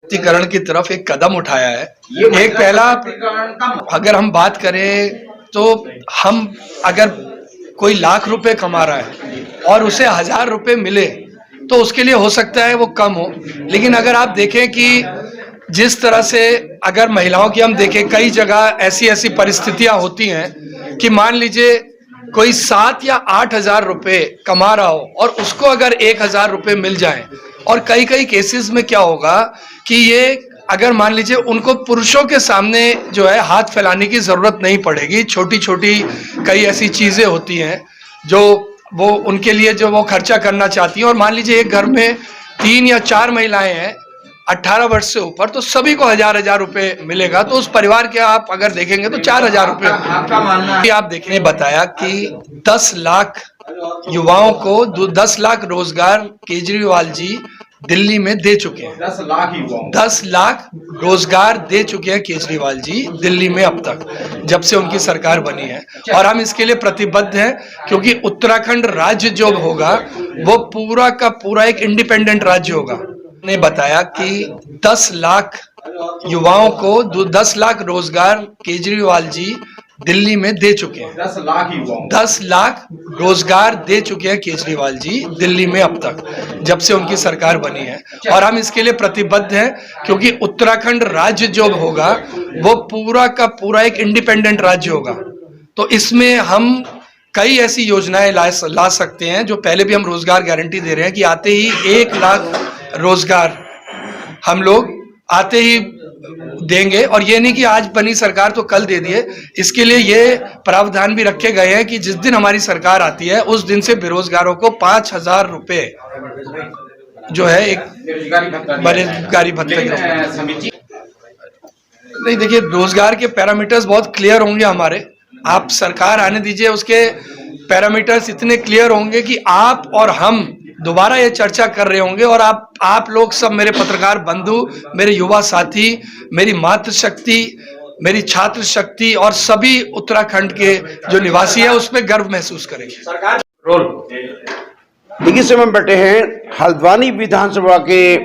सशक्तिकरण की तरफ एक कदम उठाया है। एक पहला, अगर हम बात करें तो हम अगर कोई लाख रुपए कमा रहा है और उसे 1000 रुपए मिले तो उसके लिए हो सकता है वो कम हो, लेकिन अगर आप देखें कि जिस तरह से अगर महिलाओं की हम देखें, कई जगह ऐसी ऐसी परिस्थितियां होती हैं कि मान लीजिए कोई 7 या 8 हजार रुपए कमा रहा हो और उसको अगर 1000 रुपए मिल जाए, और कई कई केसेस में क्या होगा कि ये अगर मान लीजिए उनको पुरुषों के सामने जो है हाथ फैलाने की जरूरत नहीं पड़ेगी। छोटी छोटी कई ऐसी चीजें होती हैं जो वो उनके लिए जो वो खर्चा करना चाहती हैं, और मान लीजिए एक घर में 3 या 4 महिलाएं हैं 18 वर्ष से ऊपर, तो सभी को 1000 रुपए मिलेगा, तो उस परिवार के आप अगर देखेंगे तो 4000 रुपए। आपका मानना है? आप देखने बताया कि 10 लाख युवाओं को 10 लाख रोजगार केजरीवाल जी दिल्ली में दे चुके हैं। 10 लाख युवाओं, 10 लाख रोजगार दे चुके हैं केजरीवाल जी दिल्ली में अब तक, जब से उनकी सरकार बनी है, और हम इसके लिए प्रतिबद्ध हैं क्योंकि उत्तराखंड राज्य जो होगा वो पूरा का पूरा एक इंडिपेंडेंट राज्य होगा। ने बताया कि 10 लाख युवाओं को 10 लाख रोजगार केजरीवाल जी दिल्ली में दे चुके हैं। 10 लाख युवाओं, 10 लाख रोजगार दे चुके हैं केजरीवाल जी दिल्ली में अब तक, जब से उनकी सरकार बनी है, और हम इसके लिए प्रतिबद्ध हैं क्योंकि उत्तराखंड राज्य जो होगा वो पूरा का पूरा एक इंडिपेंडेंट राज्य होगा। तो इसमें हम कई ऐसी योजनाएं ला सकते हैं, जो पहले भी हम रोजगार गारंटी दे रहे हैं कि आते ही 1 लाख रोजगार हम लोग आते ही देंगे, और ये नहीं कि आज बनी सरकार तो कल दे दिए। इसके लिए ये प्रावधान भी रखे गए हैं कि जिस दिन हमारी सरकार आती है उस दिन से बेरोजगारों को 5000 रुपए जो है एक बेरोजगारी भत्ते नहीं। देखिए, रोजगार के पैरामीटर्स बहुत क्लियर होंगे हमारे, आप सरकार आने दीजिए, उसके पैरामीटर्स इतने क्लियर होंगे कि आप और हम दोबारा ये चर्चा कर रहे होंगे, और आप लोग सब, मेरे पत्रकार बंधु, मेरे युवा साथी, मेरी मातृशक्ति, मेरी छात्र शक्ति और सभी उत्तराखंड के जो निवासी है उसमें गर्व महसूस करेंगे। सरकार रोल देखिए, समय में बैठे हैं हल्द्वानी विधानसभा के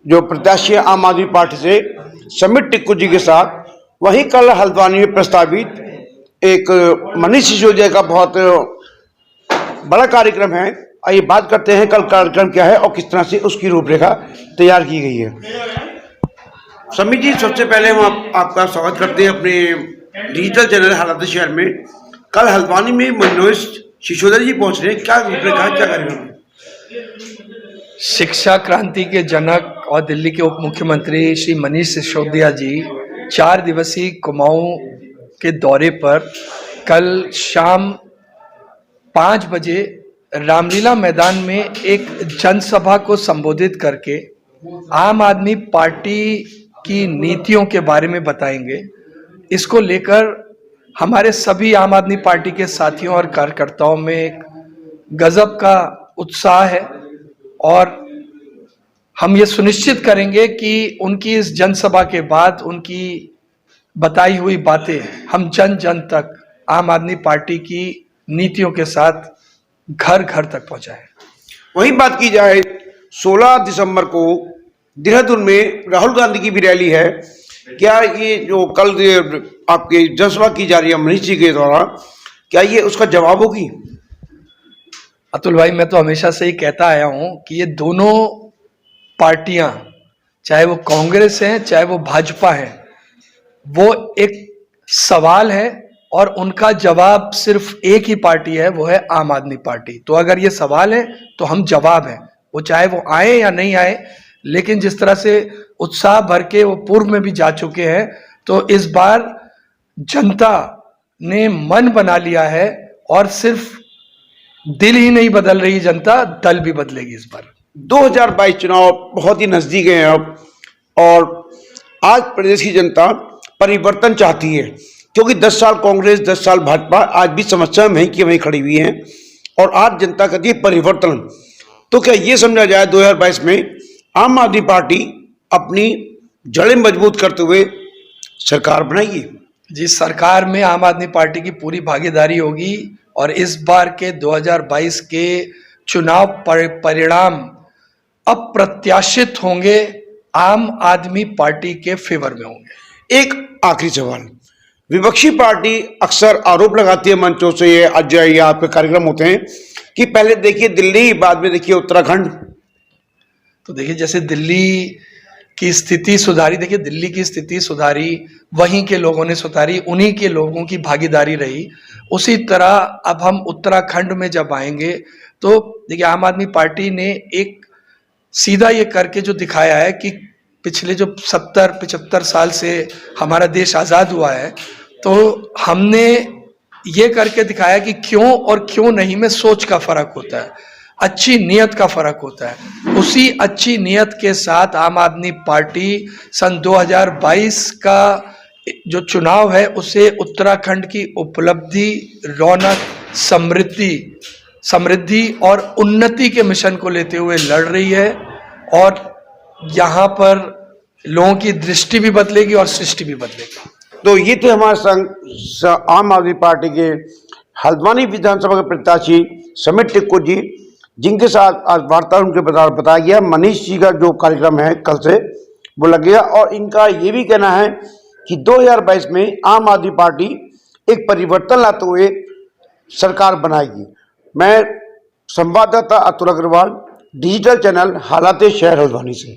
जो प्रत्याशी आम आदमी पार्टी से समित टिक्कू जी के साथ। वहीं कल हल्द्वानी में प्रस्तावित एक मनीष सिसोदिया का बहुत बड़ा कार्यक्रम है। आइए बात करते हैं कल कार्यक्रम क्या है और किस तरह से उसकी रूपरेखा तैयार की गई है। समित जी, सबसे पहले हम आपका स्वागत करते हैं अपने डिजिटल चैनल हालात शहर में। कल हल्द्वानी में मनीष सिसोदिया जी पहुंच रहे हैं, क्या रूपरेखा है, क्या कार्यक्रम है? शिक्षा क्रांति के जनक और दिल्ली के उप मुख्यमंत्री श्री मनीष सिसोदिया जी 4 दिवसीय कुमाऊं के दौरे पर कल शाम 5 बजे रामलीला मैदान में एक जनसभा को संबोधित करके आम आदमी पार्टी की नीतियों के बारे में बताएंगे। इसको लेकर हमारे सभी आम आदमी पार्टी के साथियों और कार्यकर्ताओं में एक गजब का उत्साह है, और हम ये सुनिश्चित करेंगे कि उनकी इस जनसभा के बाद उनकी बताई हुई बातें हम जन जन तक आम आदमी पार्टी की नीतियों के साथ घर घर तक पहुंचाएं। वहीं बात की जाए 16 दिसंबर को देहरादून में राहुल गांधी की भी रैली है। क्या ये जो कल आपकी जनसभा की जा रही है मनीष जी के द्वारा, क्या ये उसका जवाब होगी? अतुल भाई, मैं तो हमेशा से ही कहता आया हूं कि ये दोनों पार्टियां, चाहे वो कांग्रेस है चाहे वो भाजपा है, वो एक सवाल है और उनका जवाब सिर्फ एक ही पार्टी है, वो है आम आदमी पार्टी। तो अगर ये सवाल है तो हम जवाब हैं, वो चाहे वो आए या नहीं आए। लेकिन जिस तरह से उत्साह भर के वो पूर्व में भी जा चुके हैं, तो इस बार जनता ने मन बना लिया है, और सिर्फ दिल ही नहीं बदल रही जनता, दल भी बदलेगी इस बार। 2022 चुनाव बहुत ही नजदीक है अब, और आज प्रदेश की जनता परिवर्तन चाहती है, क्योंकि 10 साल कांग्रेस 10 साल भाजपा आज भी समस्या वहीं की वहीं खड़ी हुई है, और आज जनता कहती है परिवर्तन। तो क्या ये समझा जाए 2022 में आम आदमी पार्टी अपनी जड़ें मजबूत करते हुए सरकार बनाएगी? जी, सरकार में आम आदमी पार्टी की पूरी भागीदारी होगी, और इस बार के 2022 के चुनाव परिणाम अप्रत्याशित होंगे, आम आदमी पार्टी के फेवर में होंगे। एक आखिरी सवाल, विपक्षी पार्टी अक्सर आरोप लगाती है मंचों से, ये आज ये आपके कार्यक्रम होते हैं कि पहले देखिए दिल्ली, बाद में देखिए उत्तराखंड। तो देखिए जैसे दिल्ली की स्थिति सुधारी, देखिए दिल्ली की स्थिति सुधारी, वहीं के लोगों ने सुधारी, उन्हीं के लोगों की भागीदारी रही। उसी तरह अब हम उत्तराखंड में जब आएंगे तो देखिए आम आदमी पार्टी ने एक सीधा ये करके जो दिखाया है कि पिछले जो 70-75 साल से हमारा देश आज़ाद हुआ है, तो हमने ये करके दिखाया कि क्यों और क्यों नहीं में सोच का फर्क होता है, अच्छी नीयत का फर्क होता है। उसी अच्छी नीयत के साथ आम आदमी पार्टी सन 2022 का जो चुनाव है उसे उत्तराखंड की उपलब्धि, रौनक, समृद्धि और उन्नति के मिशन को लेते हुए लड़ रही है। और यहाँ पर लोगों की दृष्टि भी बदलेगी और सृष्टि भी बदलेगी। तो ये थे हमारे संग आम आदमी पार्टी के हल्द्वानी विधानसभा के प्रत्याशी समित टिक्कू जी, जिनके साथ आज वार्ता उनके बताया गया। मनीष जी का जो कार्यक्रम है कल से वो लगेगा, और इनका ये भी कहना है कि 2022 में आम आदमी पार्टी एक परिवर्तन लाते हुए सरकार बनाएगी। मैं संवाददाता अतुल अग्रवाल, डिजिटल चैनल हालात शहर हल्द्वानी से।